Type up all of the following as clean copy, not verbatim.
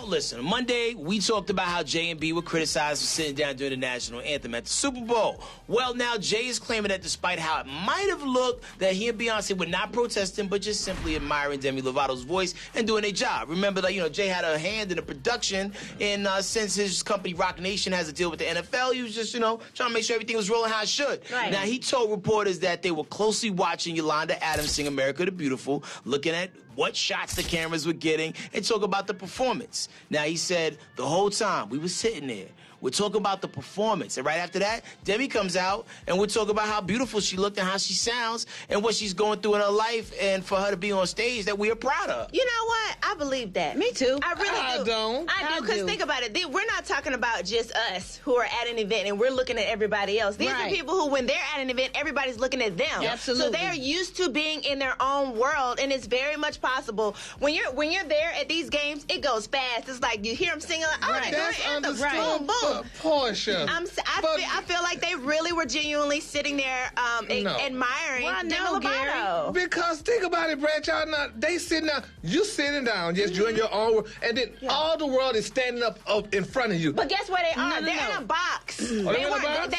listen, Monday, we talked about how Jay and B were criticized for sitting down during the national anthem at the Super Bowl. Well, now Jay is claiming that despite how it might have looked, that he and Beyonce were not protesting, but just simply admiring Demi Lovato's voice and doing their job. Remember that, Jay had a hand in the production, and since his company, Roc Nation, has a deal with the NFL, he was just, trying to make sure everything was rolling how it should. Right. Now, he told reporters that they were closely watching Yolanda Adams sing America the Beautiful, looking at what shots the cameras were getting, and talk about the performance. Now, he said the whole time we were sitting there, we're talking about the performance. And right after that, Demi comes out, and we're talking about how beautiful she looked and how she sounds and what she's going through in her life, and for her to be on stage that we are proud of. You know what? I believe that. Me too. I really do. I do, because think about it. We're not talking about just us who are at an event and we're looking at everybody else. These are people who, when they're at an event, everybody's looking at them. Yeah, absolutely. So they're used to being in their own world, and it's very much possible. When you're there at these games, it goes fast. It's like you hear them singing, like, oh, they're doing anthem. Boom, boom. Porsha. I feel like they really were genuinely sitting there admiring Demi Lovato. Because think about it, Brat, y'all not, they sitting down, you sitting down, just doing your own work, and then all the world is standing up in front of you. But guess where they are? They're in a box. They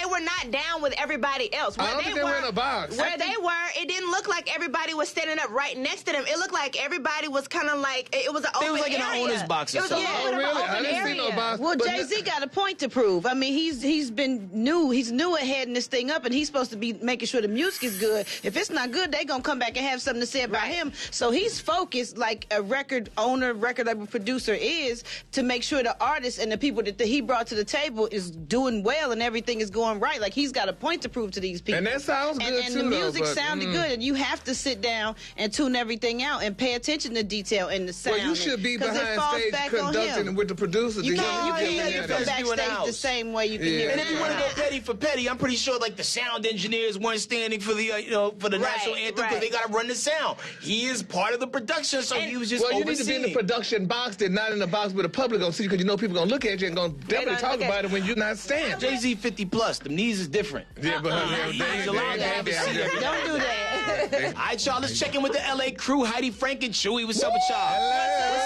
were not down with everybody else. I don't think they were in a box. Where they were, it didn't look like everybody was standing up right next to them. It looked like everybody was kind of like, it was an open area. They was like in an owner's box or something. It was a little bit of an open I didn't see no box. Well, Jay-Z got a point to prove. I mean, he's been new. He's new at heading this thing up, and he's supposed to be making sure the music is good. If it's not good, they gonna come back and have something to say about him. So he's focused, like a record owner, record label producer is, to make sure the artists and the people that he brought to the table is doing well and everything is going right. Like, he's got a point to prove to these people. And that sounds good and too. And the music though, sounded good, and you have to sit down and tune everything out and pay attention to detail and the sound. Well, you should be behind stage conducting with the producers. You can't hear it from backstage the same way you can hear it. And if you want to go petty for petty, I'm pretty sure like the sound engineers weren't standing for the for the national anthem because they got to run the sound. He is part of the production, so he was just you need to be in the production box, then not in the box where the public gonna see you, because people gonna look at you and gonna definitely talk about it when you're not standing. Jay-Z 50 plus, the knees is different. Yeah, but he's allowed to have a seat. Don't do that. All right, y'all, let's check in with the LA crew. Heidi, Frank, and Chewy. What's up with y'all?